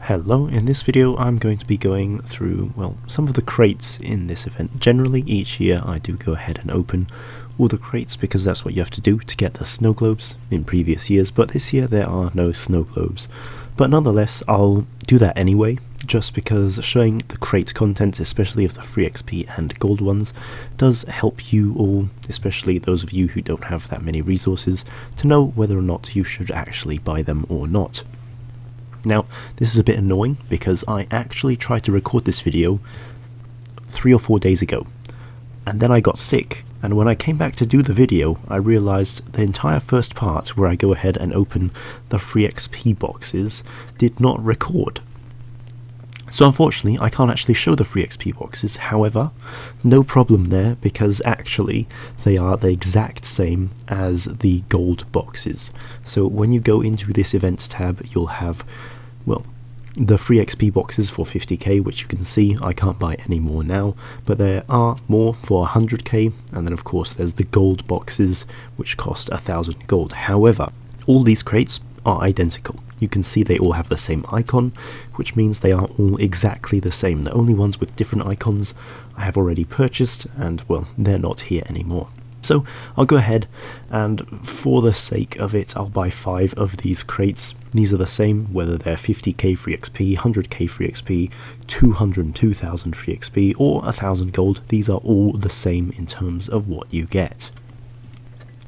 Hello, in this video I'm going to be going through, well, some of the crates in this event. Generally each year I do go ahead and open all the crates because that's what you have to do to get the snow globes in previous years, but this year there are no snow globes. But nonetheless I'll do that anyway, just because showing the crate contents, especially of the free XP and gold ones, does help you all, especially those of you who don't have that many resources, to know whether or not you should actually buy them or not. Now, this is a bit annoying because I actually tried to record this video 3 or 4 days ago, and then I got sick, and when I came back to do the video I realised the entire first part where I go ahead and open the free XP boxes did not record. So unfortunately I can't actually show the free XP boxes. However, no problem there, because actually they are the exact same as the gold boxes. So when you go into this events tab you'll have, well, the free XP boxes for 50k, which you can see I can't buy any more now, but there are more for 100k, and then of course there's the gold boxes which cost 1000 gold. However, all these crates are identical. You can see they all have the same icon, which means they are all exactly the same. The only ones with different icons I have already purchased, and well, they're not here anymore. So I'll go ahead and, for the sake of it, I'll buy 5 of these crates. These are the same whether they're 50k free XP, 100k free XP, 202,000 free XP, or 1000 gold. These are all the same in terms of what you get.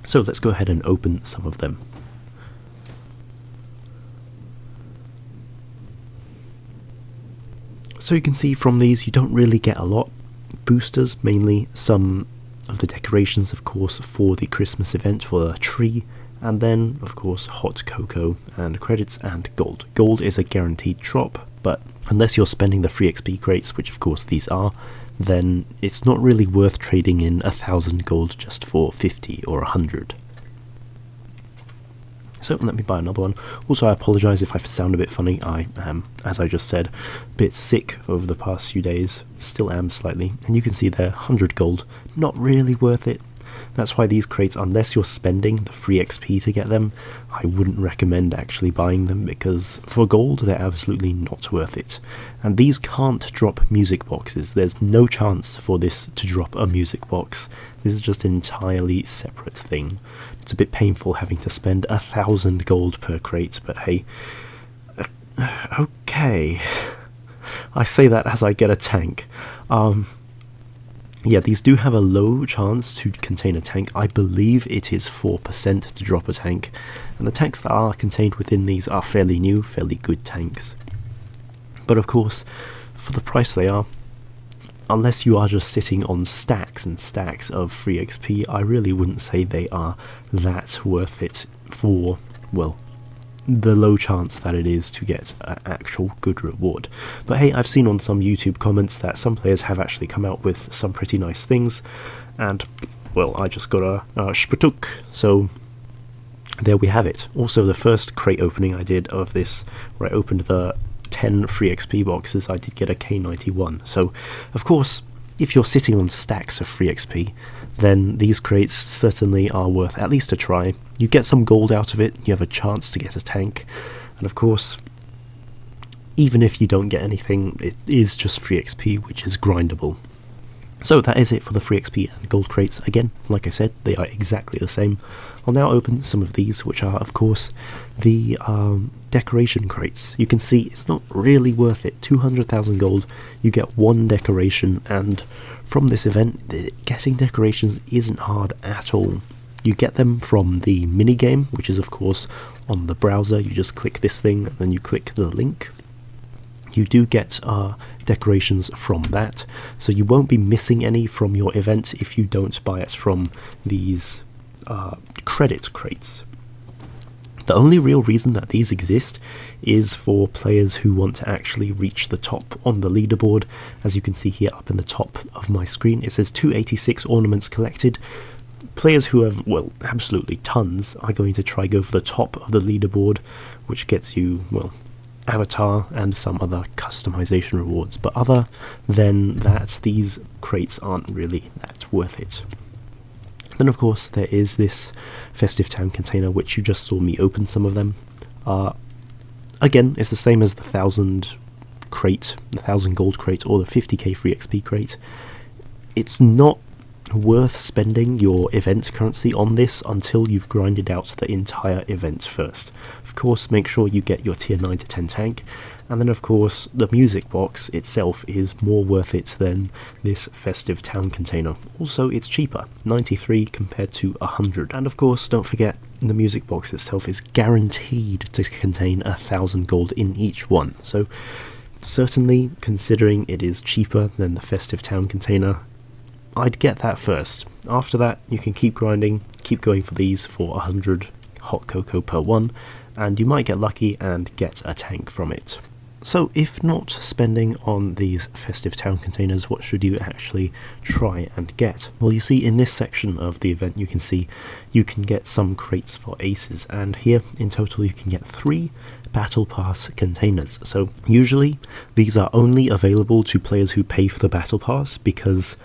So let's go ahead and open some of them. So you can see from these you don't really get a lot. Boosters, mainly some of the decorations of course for the Christmas event for the tree, and then of course hot cocoa and credits and gold. Gold is a guaranteed drop, but unless you're spending the free XP crates, which of course these are, then it's not really worth trading in 1000 gold just for 50 or 100. So let me buy another one. Also, I apologise if I sound a bit funny. I am, as I just said, a bit sick over the past few days. Still am slightly. And you can see there, 100 gold. Not really worth it. That's why these crates, unless you're spending the free XP to get them, I wouldn't recommend actually buying them, because for gold they're absolutely not worth it. And these can't drop music boxes. There's no chance for this to drop a music box. This is just an entirely separate thing. It's a bit painful having to spend 1000 gold per crate, but hey, okay. I say that as I get a tank. Yeah, these do have a low chance to contain a tank. I believe it is 4% to drop a tank, and the tanks that are contained within these are fairly new, fairly good tanks. But of course, for the price they are, unless you are just sitting on stacks and stacks of free XP, I really wouldn't say they are that worth it for, well, the low chance that it is to get an actual good reward. But hey, I've seen on some YouTube comments that some players have actually come out with some pretty nice things, and well, I just got a shpatuk, so there we have it. Also, the first crate opening I did of this, where I opened the 10 free XP boxes, I did get a K91. So of course, if you're sitting on stacks of free XP, then these crates certainly are worth at least a try. You get some gold out of it, you have a chance to get a tank, and of course, even if you don't get anything, it is just free XP, which is grindable. So that is it for the free XP and gold crates. Again, like I said, they are exactly the same. I'll now open some of these, which are of course the decoration crates. You can see it's not really worth it. 200,000 gold, you get 1 decoration, and from this event, getting decorations isn't hard at all. You get them from the minigame, which is of course on the browser. You just click this thing, and then you click the link. You do get decorations from that, so you won't be missing any from your event if you don't buy it from these credit crates. The only real reason that these exist is for players who want to actually reach the top on the leaderboard. As you can see here up in the top of my screen, it says 286 ornaments collected. Players who have, well, absolutely tons are going to try go for the top of the leaderboard, which gets you, well, avatar and some other customization rewards, but other than that, these crates aren't really that worth it. Then of course there is this Festive Town container, which you just saw me open some of them. again, it's the same as the 1,000 crate, the 1,000 gold crate, or the 50k free XP crate. It's not worth spending your event currency on this until you've grinded out the entire event first. Of course, make sure you get your tier 9 to 10 tank, and then of course the music box itself is more worth it than this Festive Town container. Also, it's cheaper, 93 compared to 100, and of course don't forget the music box itself is guaranteed to contain 1,000 gold in each one, so certainly considering it is cheaper than the Festive Town container, I'd get that first. After that, you can keep grinding, keep going for these for 100 hot cocoa per one, and you might get lucky and get a tank from it. So if not spending on these Festive Town containers, what should you actually try and get? Well, you see in this section of the event you can see you can get some crates for aces, and here in total you can get 3 Battle Pass containers. So usually these are only available to players who pay for the Battle Pass, because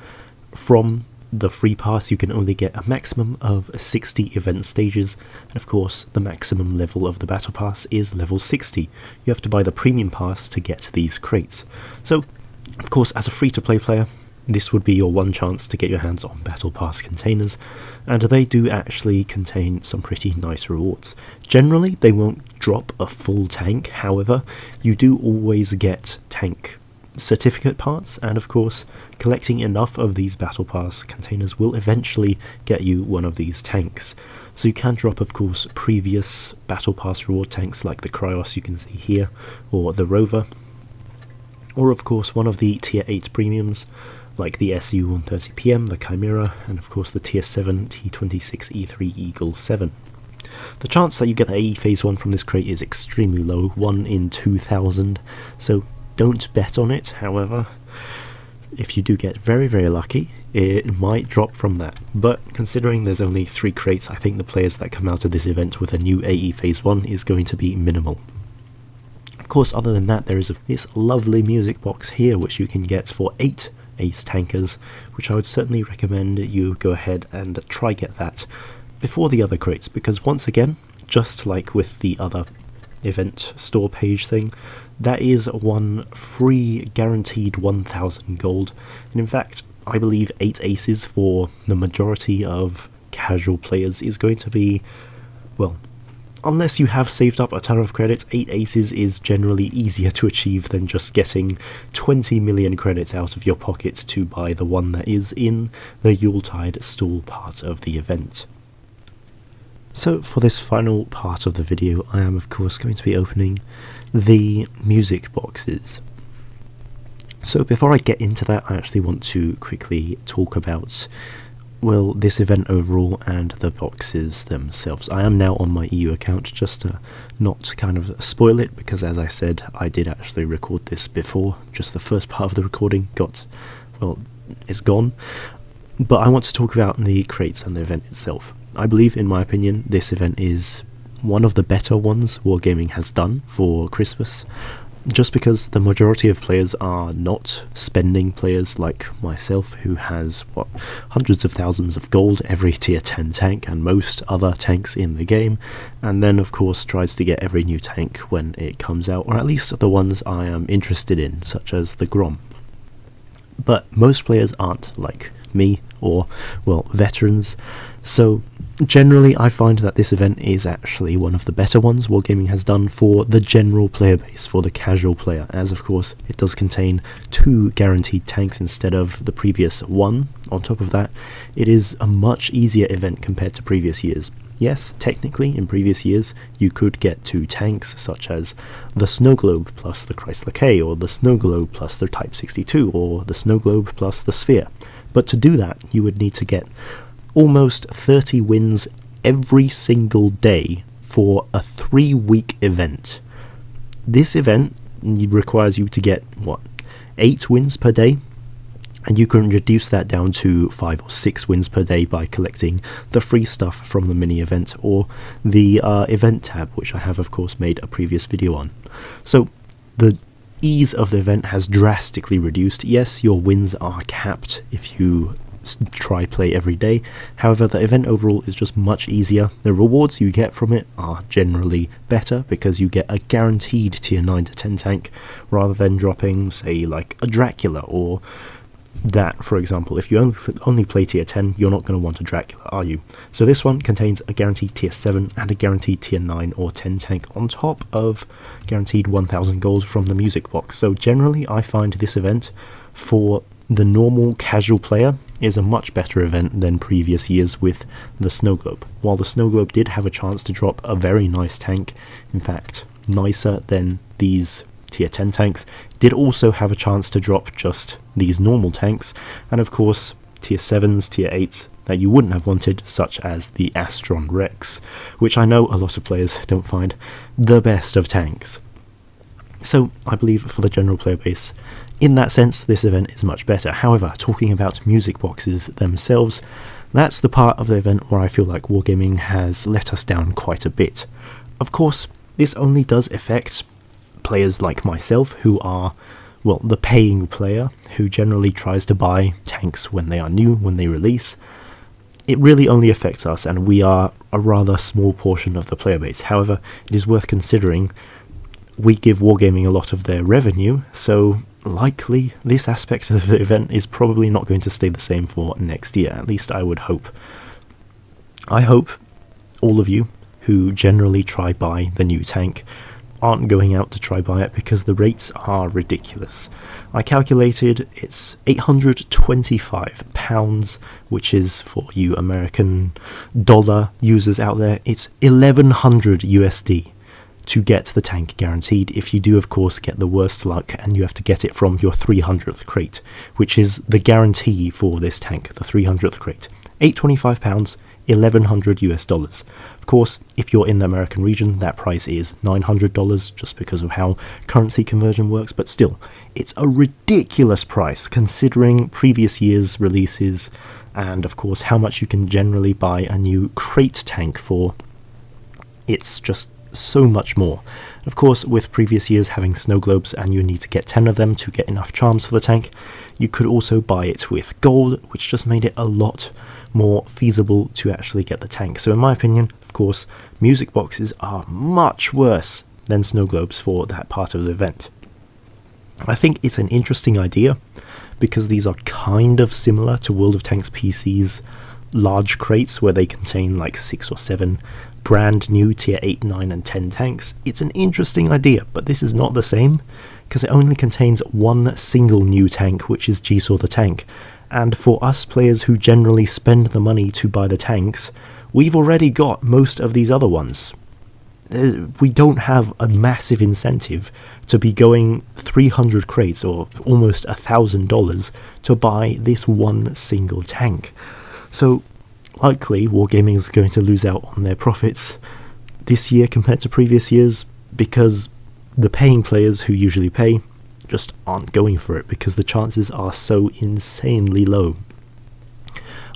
from the free pass you can only get a maximum of 60 event stages, and of course the maximum level of the battle pass is level 60. You have to buy the premium pass to get these crates. So of course, as a free to play player, this would be your one chance to get your hands on battle pass containers, and they do actually contain some pretty nice rewards. Generally they won't drop a full tank, however you do always get tank certificate parts, and of course collecting enough of these battle pass containers will eventually get you one of these tanks. So you can drop of course previous battle pass reward tanks like the Cryos you can see here, or the Rover, or of course one of the tier 8 premiums like the SU-130PM, the Chimera, and of course the tier 7 T26E3 Eagle 7. The chance that you get the AE phase 1 from this crate is extremely low, 1 in 2,000, so don't bet on it. However, if you do get very lucky, it might drop from that. But considering there's only 3 crates, I think the players that come out of this event with a new AE phase 1 is going to be minimal. Of course, other than that, there is this lovely music box here which you can get for 8 ace tankers, which I would certainly recommend you go ahead and try get that before the other crates, because once again, just like with the other event store page thing, that is one free guaranteed 1,000 gold, and in fact I believe 8 aces for the majority of casual players is going to be, well, unless you have saved up a ton of credits, 8 aces is generally easier to achieve than just getting 20 million credits out of your pockets to buy the one that is in the Yuletide stall part of the event. So for this final part of the video, I am of course going to be opening the music boxes. So before I get into that, I actually want to quickly talk about, well, this event overall and the boxes themselves. I am now on my EU account, just to not kind of spoil it, because as I said, I did actually record this before. Just the first part of the recording is gone. But I want to talk about the crates and the event itself. I believe, in my opinion, this event is one of the better ones Wargaming has done for Christmas, just because the majority of players are not spending players like myself, who has, hundreds of thousands of gold every tier 10 tank and most other tanks in the game, and then of course tries to get every new tank when it comes out, or at least the ones I am interested in, such as the Grom. But most players aren't like me, or, well, veterans, so generally I find that this event is actually one of the better ones Wargaming has done for the general player base, for the casual player, as of course it does contain 2 guaranteed tanks instead of the previous 1. On top of that, it is a much easier event compared to previous years. Yes, technically in previous years you could get 2 tanks, such as the Snow Globe plus the Chrysler K, or the Snow Globe plus the Type 62, or the Snow Globe plus the Sphere. But to do that, you would need to get almost 30 wins every single day for a 3-week event. This event requires you to get, 8 wins per day? And you can reduce that down to 5 or 6 wins per day by collecting the free stuff from the mini event, or the event tab, which I have of course made a previous video on. So the ease of the event has drastically reduced. Yes, your wins are capped if you try play every day. However, the event overall is just much easier. The rewards you get from it are generally better because you get a guaranteed tier 9 to 10 tank rather than dropping, say, like a Dracula or that, for example. If you only play tier 10, you're not going to want a Dracula, are you? So this one contains a guaranteed tier 7 and a guaranteed tier 9 or 10 tank on top of guaranteed 1000 gold from the music box. So generally I find this event for the normal casual player is a much better event than previous years with the Snow Globe. While the Snow Globe did have a chance to drop a very nice tank, in fact nicer than these tier 10 tanks, did also have a chance to drop just these normal tanks, and of course tier 7s, tier 8s that you wouldn't have wanted, such as the Astron Rex, which I know a lot of players don't find the best of tanks. So I believe for the general player base, in that sense, this event is much better. However, talking about music boxes themselves, that's the part of the event where I feel like Wargaming has let us down quite a bit. Of course, this only does affect players like myself, who are, well, the paying player, who generally tries to buy tanks when they are new, when they release. It really only affects us, and we are a rather small portion of the player base. However, it is worth considering we give Wargaming a lot of their revenue, so likely this aspect of the event is probably not going to stay the same for next year. At least I would hope. I hope all of you who generally try buy the new tank aren't going out to try buy it, because the rates are ridiculous. I calculated it's £825, which is, for you American dollar users out there, it's 1100 USD to get the tank guaranteed. If you do, of course, get the worst luck and you have to get it from your 300th crate, which is the guarantee for this tank, the 300th crate. £825, 1100 US dollars. Of course, if you're in the American region, that price is $900 just because of how currency conversion works, but still, it's a ridiculous price considering previous year's releases and, of course, how much you can generally buy a new crate tank for. It's just so much more. Of course, with previous years having snow globes and you need to get 10 of them to get enough charms for the tank, you could also buy it with gold, which just made it a lot more feasible to actually get the tank. So in my opinion, of course, music boxes are much worse than snow globes for that part of the event. I think it's an interesting idea because these are kind of similar to World of Tanks PC's large crates where they contain like 6 or 7 brand new tier 8, 9 and 10 tanks. It's an interesting idea, but this is not the same because it only contains one single new tank, which is Jigsaw the Tank. And for us players who generally spend the money to buy the tanks, we've already got most of these other ones. We don't have a massive incentive to be going 300 crates or almost $1,000 to buy this one single tank. So likely Wargaming is going to lose out on their profits this year compared to previous years because the paying players who usually pay just aren't going for it because the chances are so insanely low.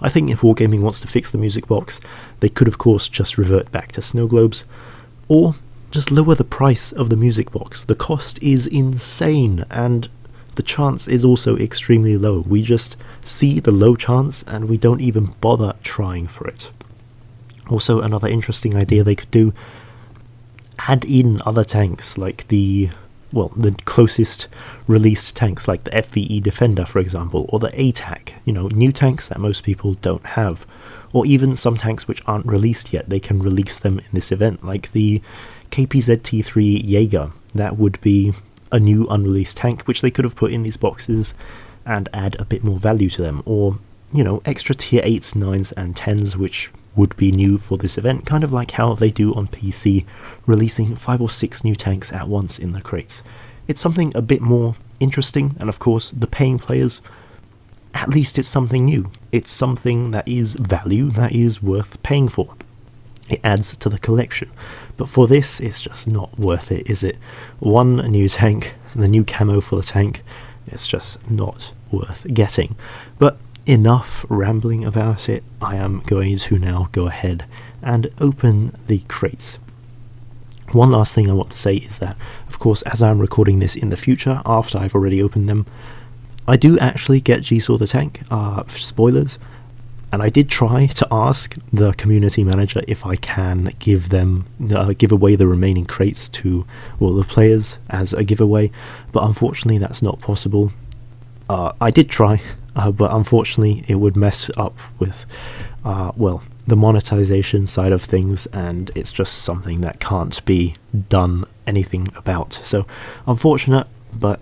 I think if Wargaming wants to fix the music box, they could of course just revert back to snow globes, or just lower the price of the music box. The cost is insane and the chance is also extremely low. We just see the low chance and we don't even bother trying for it. Also, another interesting idea they could do, add in other tanks like the closest released tanks like the FVE Defender, for example, or the ATAC, new tanks that most people don't have, or even some tanks which aren't released yet. They can release them in this event, like the KPZ-T3 Jaeger. That would be a new unreleased tank which they could have put in these boxes and add a bit more value to them, or extra tier 8s, 9s and 10s which would be new for this event, kind of like how they do on PC, releasing 5 or 6 new tanks at once in the crates. It's something a bit more interesting, and of course the paying players, at least it's something new. It's something that is value, that is worth paying for. It adds to the collection. But for this, it's just not worth it, is it? One new tank, the new camo for the tank, it's just not worth getting. But enough rambling about it. I am going to now go ahead and open the crates. One last thing I want to say is that, of course, as I'm recording this in the future, after I've already opened them, I do actually get Jigsaw the Tank, spoilers, and I did try to ask the community manager if I can give away the remaining crates to, well, the players as a giveaway, but unfortunately that's not possible. I did try, but unfortunately it would mess up with, well, the monetization side of things, and it's just something that can't be done anything about. So unfortunate, but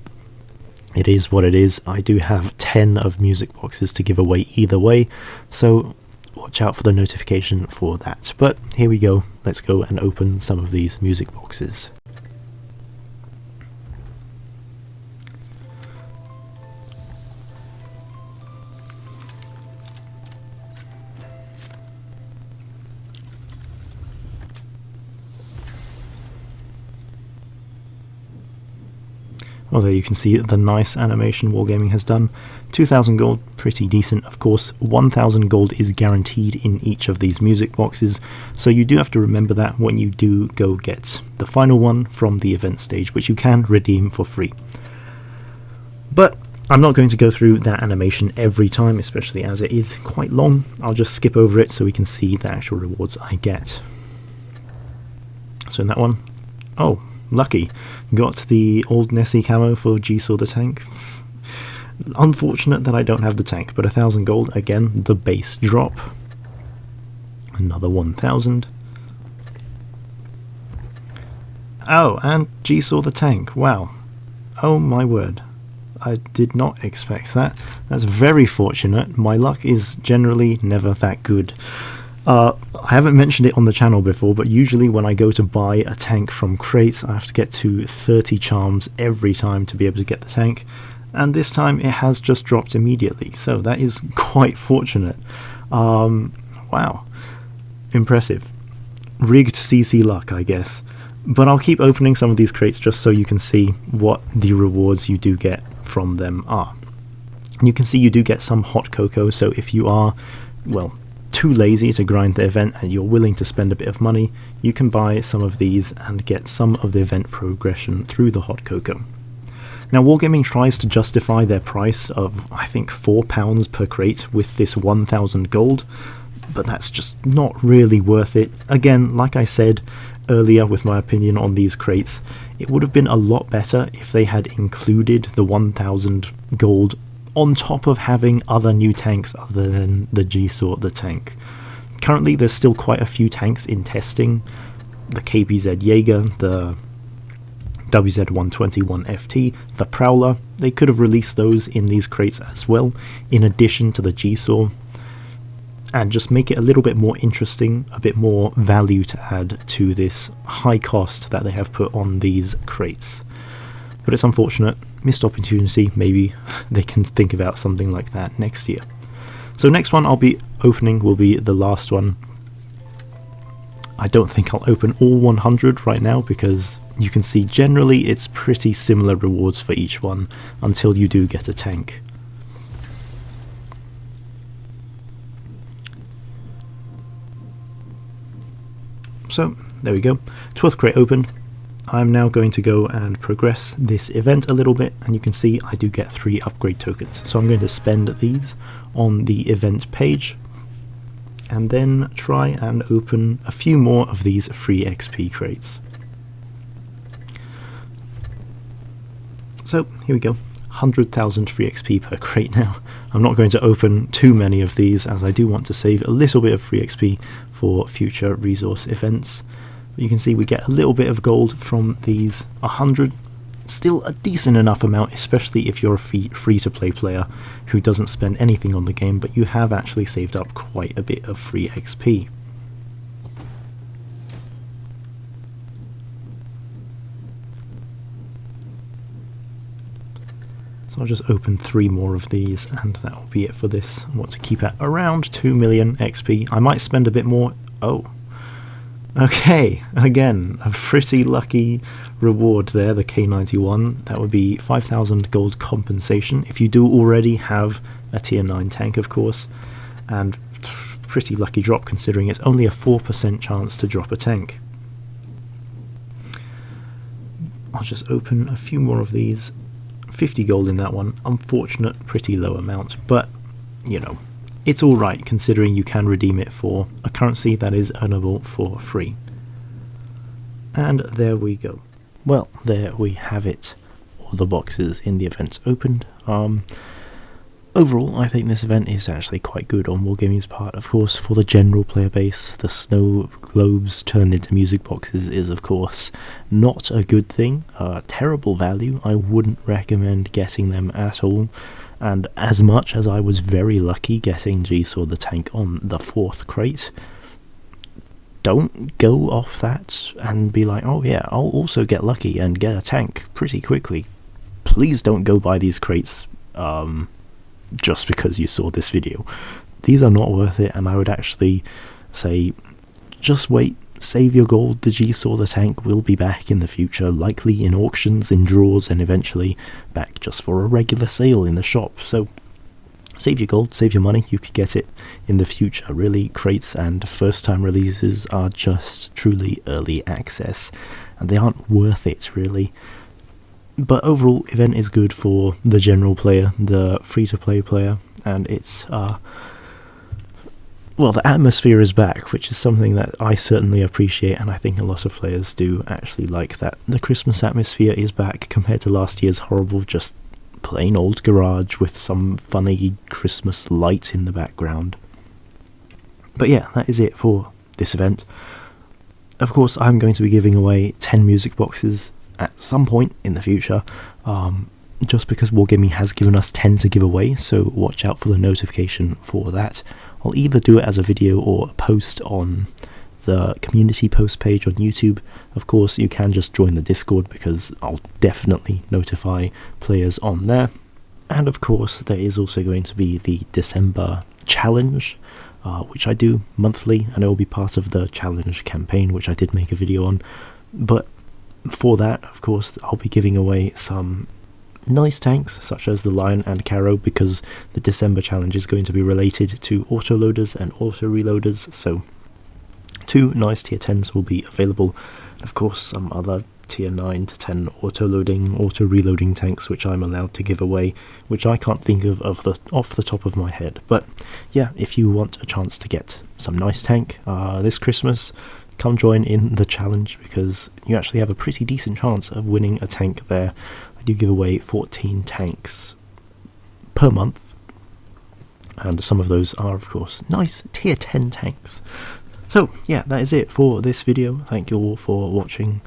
it is what it is. I do have 10 of music boxes to give away either way, so watch out for the notification for that. But here we go, let's go and open some of these music boxes. Well, there you can see the nice animation Wargaming has done. 2,000 gold, pretty decent. Of course, 1,000 gold is guaranteed in each of these music boxes, so you do have to remember that when you do go get the final one from the event stage, which you can redeem for free. But I'm not going to go through that animation every time, especially as it is quite long. I'll just skip over it so we can see the actual rewards I get. So in that one, oh, lucky, got the old Nessie camo for Jigsaw the Tank. Unfortunate that I don't have the tank, but 1,000 gold, again, the base drop. Another 1,000. Oh, and Jigsaw the Tank, wow. Oh my word, I did not expect that. That's very fortunate. My luck is generally never that good. I haven't mentioned it on the channel before, but usually when I go to buy a tank from crates, I have to get to 30 charms every time to be able to get the tank, and this time it has just dropped immediately, so that is quite fortunate. Wow, impressive. Rigged CC luck, I guess. But I'll keep opening some of these crates just so you can see what the rewards you do get from them are. You can see you do get some hot cocoa, so if you are, well, too lazy to grind the event and you're willing to spend a bit of money, you can buy some of these and get some of the event progression through the hot cocoa. Now Wargaming tries to justify their price of, I think, £4 per crate with this 1,000 gold, but that's just not really worth it. Again, like I said earlier with my opinion on these crates, it would have been a lot better if they had included the 1,000 gold on top of having other new tanks other than the Jigsaw the Tank. Currently there's still quite a few tanks in testing. The KBZ Jaeger, the WZ-121 FT, the Prowler. They could have released those in these crates as well, in addition to the Jigsaw, and just make it a little bit more interesting, a bit more value to add to this high cost that they have put on these crates. But it's unfortunate, missed opportunity. Maybe they can think about something like that next year. So next one I'll be opening will be the last one. I don't think I'll open all 100 right now because you can see generally it's pretty similar rewards for each one until you do get a tank. So there we go, 12th crate open. I'm now going to go and progress this event a little bit, and you can see I do get 3 upgrade tokens. So I'm going to spend these on the event page and then try and open a few more of these free XP crates. So here we go, 100,000 free XP per crate now. I'm not going to open too many of these as I do want to save a little bit of free XP for future resource events. You can see we get a little bit of gold from these 100, still a decent enough amount, especially if you're a free-to-play player who doesn't spend anything on the game, but you have actually saved up quite a bit of free XP. So I'll just open 3 more of these and that will be it for this. I want to keep at around 2 million XP. I might spend a bit more. Oh. Okay, again, a pretty lucky reward there, the K91. That would be 5,000 gold compensation if you do already have a tier 9 tank, of course, and pretty lucky drop considering it's only a 4% chance to drop a tank. I'll just open a few more of these. 50 gold in that one. Unfortunate, pretty low amount, but you know, it's alright considering you can redeem it for a currency that is earnable for free. And there we go. Well, there we have it. All the boxes in the event opened. Overall, I think this event is actually quite good on Wargaming's part. Of course, for the general player base, the snow globes turned into music boxes is, of course, not a good thing. Terrible value. I wouldn't recommend getting them at all. And as much as I was very lucky getting Jigsaw the tank on the 4th crate, don't go off that and be like, oh yeah, I'll also get lucky and get a tank pretty quickly. Please don't go buy these crates just because you saw this video. These are not worth it, and I would actually say just wait, save your gold. The Jigsaw the tank will be back in the future, likely in auctions, in draws, and eventually back just for a regular sale in the shop. So save your gold, save your money, you could get it in the future. Really, crates and first time releases are just truly early access, and they aren't worth it really. But overall, event is good for the general player, the free-to-play player, and it's, well, the atmosphere is back, which is something that I certainly appreciate, and I think a lot of players do actually like that. The Christmas atmosphere is back compared to last year's horrible, just plain old garage with some funny Christmas lights in the background. But yeah, that is it for this event. Of course, I'm going to be giving away 10 music boxes at some point in the future, just because Wargaming has given us 10 to give away, so watch out for the notification for that. I'll either do it as a video or a post on the community post page on YouTube. Of course, you can just join the Discord because I'll definitely notify players on there. And of course, there is also going to be the December challenge, which I do monthly, and it will be part of the challenge campaign, which I did make a video on. But for that, of course, I'll be giving away some nice tanks, such as the Lion and Caro, because the December challenge is going to be related to autoloaders and auto-reloaders, so 2 nice tier 10s will be available. Of course, some other tier 9 to 10 auto-loading, auto-reloading tanks, which I'm allowed to give away, which I can't think of off the top of my head. But yeah, if you want a chance to get some nice tank this Christmas, come join in the challenge, because you actually have a pretty decent chance of winning a tank there. I do give away 14 tanks per month, and some of those are, of course, nice tier 10 tanks. So yeah, that is it for this video. Thank you all for watching.